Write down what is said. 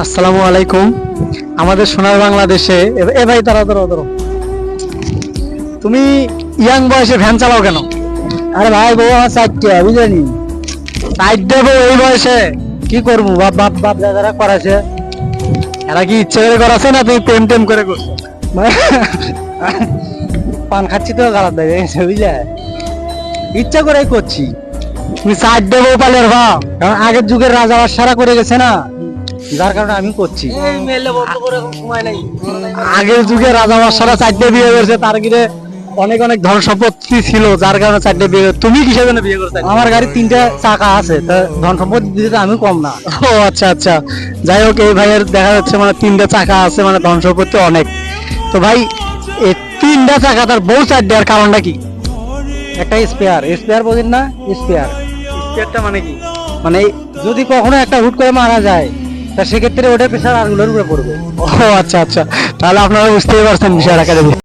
আসসালামু আলাইকুম। আমাদের সোনার বাংলাদেশে এ ভাই দাঁড়াও দাঁড়াও দাঁড়াও, তুমি ইয়াং বয়সে ভ্যান চালাও কেন? আরে ভাই বউ আমার চারটে বুঝলি। সাইড দেবো এই বয়সে? কি করবো, বাপ বাপ বাপ দাদারা করাছে। এরা কি ইচ্ছে করে করাছে না তুমি প্রেম টেম করে করছো? মানে পান খাচ্ছি তো গালাত দেবে বুঝলে, ইচ্ছা করেই করছি। তুমি সাইড দেবো পালের ভাব। কারণ আগের যুগের রাজা বাদশারা করে গেছে না, যার কারণে আমি করছি। আগের যুগে রাজা বাদশারা চারটে বিয়ে করেছে, তার গিরে অনেক অনেক ধন সম্পত্তি ছিল, যার কারণে চারটে বিয়ে তুমি কিসের জন্য বিয়ে করতে? আমার গাড়ির 3টা চাকা আছে, তা ধন সম্পত্তি দিতে তো আমি কম না। ও আচ্ছা আচ্ছা, যাই হোক এই ভাইয়ের দেখা যাচ্ছে মানে 3টা চাকা আছে, মানে ধন সম্পত্তি অনেক। তো ভাই এই 3টা চাকা তার বউ চারটে, আর কারণটা কি? একটা স্পেয়ার, স্পেয়ার বোঝেন না? স্পেয়ার স্পেয়ারটা মানে কি? মানে যদি কখনো একটা হুট করে মারা যায়, তা সেক্ষেত্রে ওটার প্রেশার আরগুলোর উপরে পড়বে। ও আচ্ছা আচ্ছা, তাহলে আপনারা বুঝতেই পারছেন বিষয়টাকে।